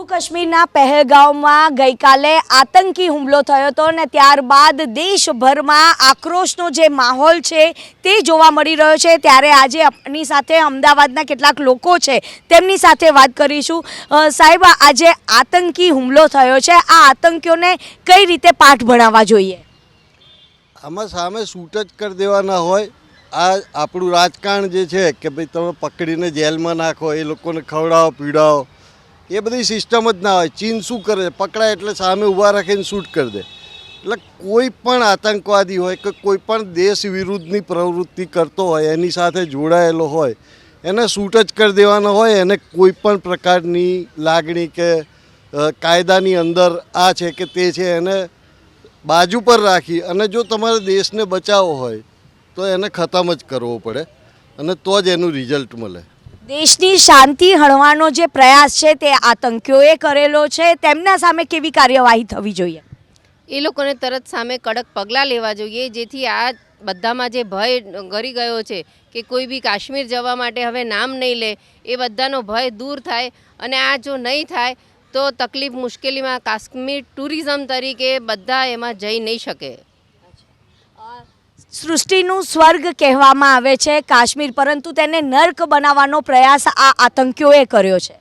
જમ્મુ કાશ્મીરના પહેલગામમાં ગઈકાલે આતંકી હુમલો થયો હતો અને ત્યારબાદ દેશભરમાં આક્રોશનો જે માહોલ છે તે જોવા મળી રહ્યો છે। ત્યારે આજે આપણી સાથે અમદાવાદના કેટલાક લોકો છે તેમની સાથે વાત કરીશું। સાહેબ, આજે આતંકી હુમલો થયો છે, આ આતંકીઓને કઈ રીતે પાઠ ભણાવવા જોઈએ? આમાં સામે શૂટ જ કરી દેવાના હોય। આ આપણું રાજકારણ જે છે કે ભાઈ તમે પકડીને જેલમાં નાખો, એ લોકોને ખવડાવો પીવડાવો, એ બધી સિસ્ટમ જ ના હોય। ચીન શું કરે, પકડાય એટલે સામે ઊભા રાખીને શૂટ કરી દે। એટલે કોઈ પણ આતંકવાદી હોય કે કોઈ પણ દેશ વિરુદ્ધની પ્રવૃત્તિ કરતો હોય, એની સાથે જોડાયેલો હોય, એને શૂટ જ કરી દેવાનો હોય। એને કોઈ પણ પ્રકારની લાગણી કે કાયદાની અંદર આ છે કે તે છે એને બાજુ પર રાખી અને જો તમારે દેશને બચાવવો હોય તો એને ખતમ જ કરવો પડે અને તો જ એનું રિઝલ્ટ મળે। દેશની શાંતિ હળવાનો જે પ્રયાસ છે તે આતંકીઓએ કરેલો છે, તેમના સામે કેવી કાર્યવાહી થવી જોઈએ? એ લોકોને તરત સામે કડક પગલાં લેવા જોઈએ, જેથી આ બધામાં જે ભય ગરી ગયો છે કે કોઈ બી કાશ્મીર જવા માટે હવે નામ નહીં લે, એ બધાનો ભય દૂર થાય। અને આ જો નહીં થાય તો તકલીફ મુશ્કેલીમાં કાશ્મીર ટુરિઝમ તરીકે બધા એમાં જઈ નહીં શકે। સૃષ્ટિનું સ્વર્ગ કહેવામાં આવે છે કાશ્મીર, પરંતુ તેને નર્ક બનાવવાનો પ્રયાસ આ આતંકીઓએ કર્યો છે।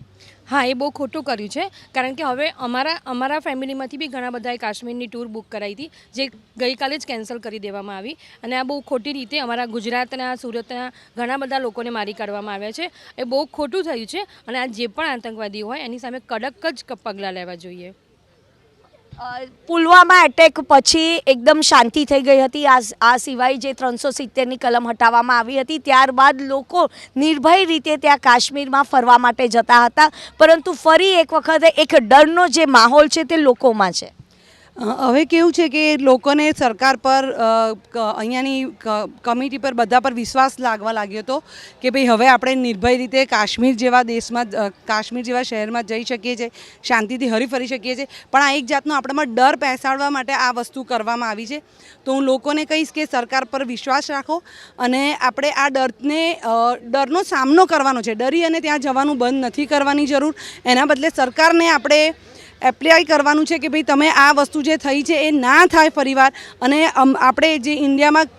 હા, એ બહુ ખોટું કર્યું છે, કારણ કે હવે અમારા ફેમિલીમાંથી બી ઘણા બધાએ કાશ્મીરની ટૂર બુક કરાવી હતી, જે ગઈકાલે જ કેન્સલ કરી દેવામાં આવી। અને આ બહુ ખોટી રીતે અમારા ગુજરાતના સુરતના ઘણા બધા લોકોને મારી કાઢવામાં આવ્યા છે। એ બહુ ખોટું થયું છે અને આ જે પણ આતંકવાદી હોય એની સામે કડક જ પગલાં લેવા જોઈએ। પુલવામા એટેક પછી એકદમ શાંતિ થઈ ગઈ હતી। આ સિવાય જે 370ની કલમ હટાવવામાં આવી હતી, ત્યારબાદ લોકો નિર્ભય રીતે ત્યાં કાશ્મીરમાં ફરવા માટે જતા હતા, પરંતુ ફરી એક વખત એક ડરનો જે માહોલ છે તે લોકોમાં છે। હવે કેવું છે કે લોકોને સરકાર પર અહીંયાની કમિટી પર બધા પર વિશ્વાસ લાગવા લાગ્યો હતો કે ભાઈ હવે આપણે નિર્ભય રીતે કાશ્મીર જેવા દેશમાં, કાશ્મીર જેવા શહેરમાં જઈ શકીએ છીએ, શાંતિથી હરીફરી શકીએ છીએ। પણ આ એક જાતનો આપણામાં ડર બેસાડવા માટે આ વસ્તુ કરવામાં આવી છે। તો હું લોકોને કહીશ કે સરકાર પર વિશ્વાસ રાખો અને આપણે આ ડરનો સામનો કરવાનો છે। ડરી અને ત્યાં જવાનું બંધ નથી કરવાની જરૂર, એના બદલે સરકારને આપણે એપ્લાય કરવાનું છે કે ભાઈ તમે આ વસ્તુ જે થઈ છે એ ના થાય ફરીવાર, અને આપણે જે ઇન્ડિયામાં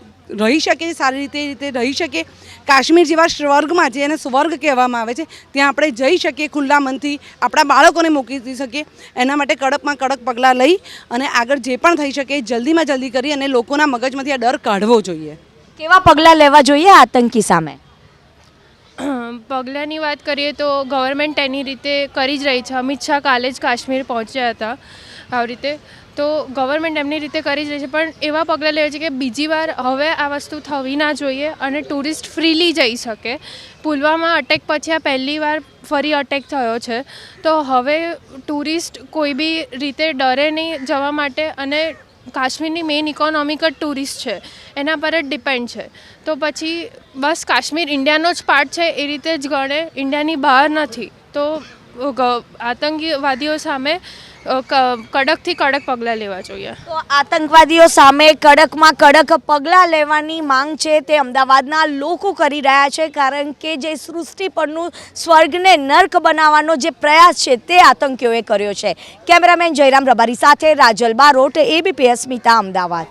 રહી શકીએ, સારી રીતે રહી શકીએ, કાશ્મીર જેવા સ્વર્ગમાં, જેને સ્વર્ગ કહેવામાં આવે છે, ત્યાં આપણે જઈ શકીએ ખુલ્લા મનથી, આપણા બાળકોને મોકલી શકીએ। એના માટે કડકમાં કડક પગલાં લઈ અને આગળ જે પણ થઈ શકે જલ્દીમાં જલ્દી કરી અને લોકોના મગજમાંથી આ ડર કાઢવો જોઈએ। કેવા પગલાં લેવા જોઈએ આતંકી સામે? પગલાંની વાત કરીએ તો ગવર્મેન્ટ એની રીતે કરી જ રહી છે। અમિત શાહ કાલે જ કાશ્મીર પહોંચ્યા હતા આવી રીતે, તો ગવર્મેન્ટ એમની રીતે કરી જ રહી છે, પણ એવા પગલાં લેવા છે કે બીજી વાર હવે આ વસ્તુ થવી ના જોઈએ અને ટુરિસ્ટ ફ્રીલી જઈ શકે। પુલવામા અટેક પછી આ પહેલી વાર ફરી અટેક થયો છે, તો હવે ટુરિસ્ટ કોઈ બી રીતે ડરે નહીં જવા માટે। અને કાશ્મીરની મેઇન ઇકોનોમિક જ ટુરિસ્ટ છે, એના પર જ ડિપેન્ડ છે, તો પછી બસ કાશ્મીર ઇન્ડિયાનો જ પાર્ટ છે એ રીતે જ ગણે, ઇન્ડિયાની બહાર નથી। તો આતંકવાદીઓ સામે કડકથી કડક પગલાં લેવા જોઈએ। તો આતંકવાદીઓ સામે કડકમાં કડક પગલાં લેવાની માંગ છે તે અમદાવાદના લોકો કરી રહ્યા છે, કારણ કે જે સૃષ્ટિ પરનું સ્વર્ગને નર્ક બનાવવાનો જે પ્રયાસ છે તે આતંકીઓએ કર્યો છે। કેમેરામેન જયરામ રબારી સાથે રાજલ બારોટ, ABP અસ્મિતા, અમદાવાદ।